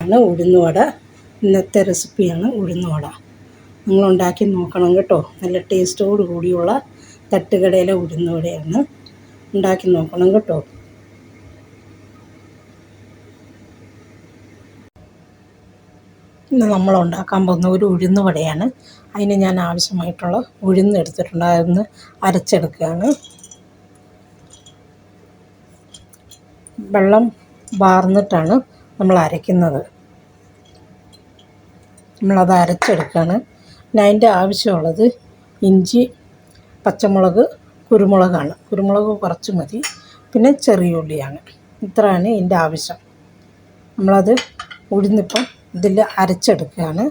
റെസിപ്പിയാണ് ഉഴുന്നുവട. ഇന്നത്തെ റെസിപ്പിയാണ് ഉഴുന്നുവട. നിങ്ങളുണ്ടാക്കി നോക്കണം കേട്ടോ. നല്ല ടേസ്റ്റോട് കൂടിയുള്ള തട്ടുകടയിലെ ഉഴുന്നുവടയാണ്. ഉണ്ടാക്കി നോക്കണം കേട്ടോ. ഇന്ന് നമ്മൾ ഉണ്ടാക്കാൻ പോകുന്ന ഒരു ഉഴുന്നുവടയാണ്. അതിന് ഞാൻ ആവശ്യമായിട്ടുള്ള ഉഴുന്ന് എടുത്തിട്ടുണ്ട്. അതൊന്ന് അരച്ചെടുക്കുകയാണ്. വെള്ളം വാർന്നിട്ടാണ് നമ്മൾ അരയ്ക്കുന്നത്. നമ്മളത് അരച്ചെടുക്കുകയാണ്. പിന്നെ അതിൻ്റെ ആവശ്യമുള്ളത് ഇഞ്ചി, പച്ചമുളക്, കുരുമുളകാണ്. കുരുമുളക് കുറച്ച് മതി. പിന്നെ ചെറിയ ഉള്ളിയാണ്. ഇത്രയാണ് ഇതിൻ്റെ ആവശ്യം. നമ്മളത് ഉഴുന്നിപ്പം ഇതിൽ അരച്ചെടുക്കുകയാണ്.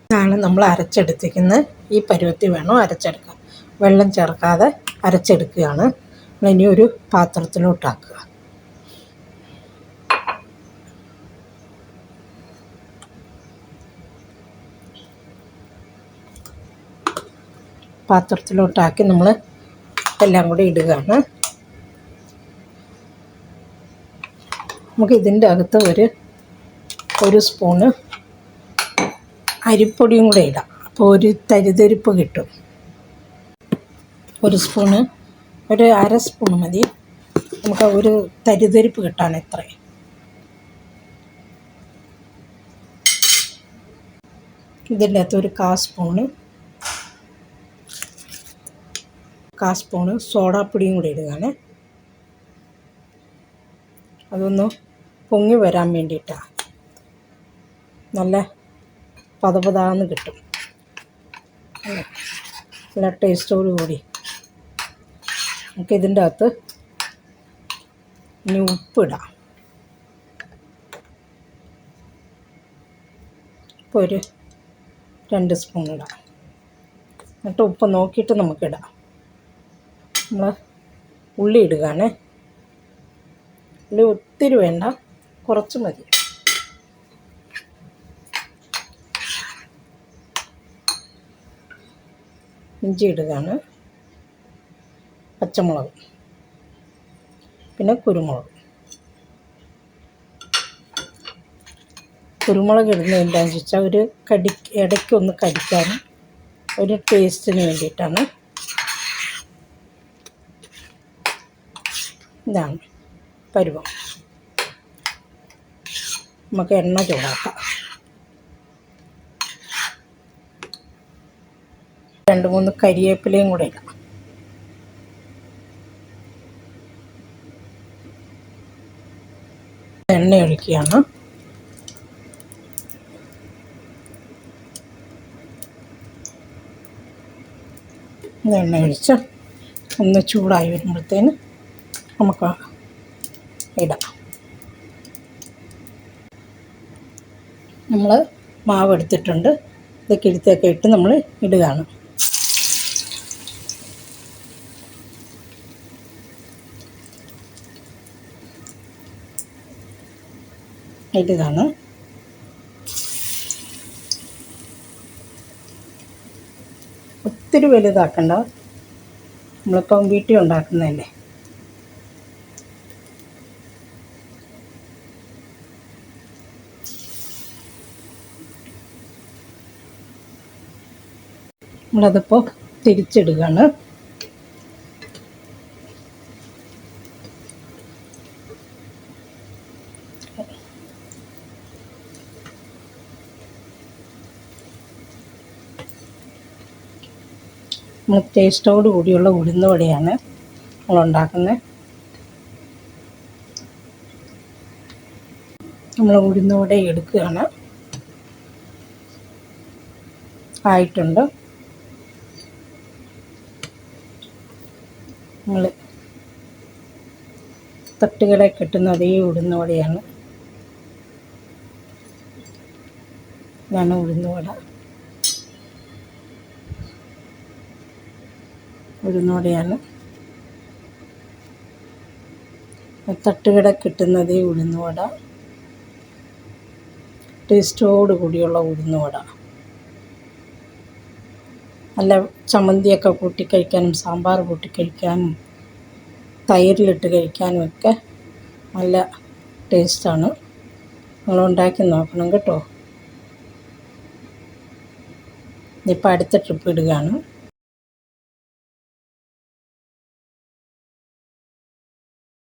ഇതാണ് നമ്മൾ അരച്ചെടുത്തിരിക്കുന്നത്. ഈ പരുവത്തിൽ വേണം അരച്ചെടുക്കാൻ. വെള്ളം ചേർക്കാതെ അരച്ചെടുക്കുകയാണ്. ഇനി ഒരു പാത്രത്തിലോട്ടാക്കുക. പാത്രത്തിലോട്ടാക്കി നമ്മൾ എല്ലാം കൂടി ഇടുകയാണ്. നമുക്ക് ഇതിൻ്റെ അകത്ത് ഒരു സ്പൂണ് അരിപ്പൊടിയും കൂടെ ഇടാം. അപ്പോൾ ഒരു തരിതരിപ്പ് കിട്ടും. ഒരു സ്പൂണ്, ഒരു അര സ്പൂൺ മതി. നമുക്ക് ഒരു തരിതരിപ്പ് കിട്ടാൻ എത്ര. ഇതിൻ്റെ അകത്ത് ഒരു കാ സ്പൂണ് സോഡാപ്പൊടിയും കൂടി ഇടുകയാണ്. അതൊന്ന് പൊങ്ങി വരാൻ വേണ്ടിയിട്ടാണ്. നല്ല പതപതാന്ന് കിട്ടും. നല്ല ടേസ്റ്റോടു കൂടി. നമുക്ക് ഇതിൻ്റെ അകത്ത് ഇനി ഉപ്പിടാം. ഇപ്പോൾ ഒരു 2 സ്പൂൺ ഇടാം. എന്നിട്ട് ഉപ്പ് നോക്കിയിട്ട് നമുക്കിടാം. നമ്മൾ ഉള്ളി ഇടുകയാണ്. ഉള്ളി ഒത്തിരി വേണ്ട, കുറച്ച് മതി. ഇഞ്ചി ഇടുകയാണ്. പച്ചമുളക്, പിന്നെ കുരുമുളക്. കുരുമുളക് ഇടുന്നത് എന്താണെന്ന് വെച്ചാൽ ഒരു ഇടയ്ക്കൊന്ന് കടിക്കാനും ഒരു ടേസ്റ്റിന് വേണ്ടിയിട്ടാണ്. ഇതാണ് പരുവം. നമുക്ക് എണ്ണ ചൂടാക്കാം. 2-3 കരിവേപ്പിലയും കൂടെ ഇടാം. എണ്ണ ഒഴിക്കുകയാണ്. എണ്ണ ഒഴിച്ച് ഒന്ന് ചൂടായി വരുമ്പോഴത്തേന് നമുക്ക് ഇടാം. നമ്മൾ മാവ് എടുത്തിട്ടുണ്ട്. ഇതൊക്കെ എടുത്തൊക്കെ ഇട്ട് നമ്മൾ ഇടുകയാണ്. ഇടുകയാണ്. ഒത്തിരി വലുതാക്കണ്ട. നമ്മളിപ്പം വീട്ടിൽ ഉണ്ടാക്കുന്നതല്ലേ. നമ്മളതിപ്പോൾ തിരിച്ചിടുകയാണ്. നമ്മൾ ടേസ്റ്റോട് കൂടിയുള്ള ഉഴുന്നുവടയാണ് നമ്മളുണ്ടാക്കുന്നത്. നമ്മൾ ഉഴുന്നുവട എടുക്കുകയാണ്. ആയിട്ടുണ്ട്. നമ്മൾ തട്ടുകടയിൽ കിട്ടുന്ന അതേ ഉഴുന്നുവടയാണ്. ഇതാണ് ഉഴുന്നുവട. ഉഴുന്നുവടയാണ്. തട്ടുകട കിട്ടുന്നതേ ഉഴുന്നുവട. ടേസ്റ്റോട് കൂടിയുള്ള ഉഴുന്നുവട. നല്ല ചമ്മന്തിയൊക്കെ കൂട്ടി കഴിക്കാനും സാമ്പാർ കൂട്ടി കഴിക്കാനും തൈരിലിട്ട് കഴിക്കാനും ഒക്കെ നല്ല ടേസ്റ്റാണ്. നിങ്ങളുണ്ടാക്കി നോക്കണം കേട്ടോ. ഇനിയിപ്പോൾ അടുത്ത ട്രിപ്പ് ഇടുകയാണ്.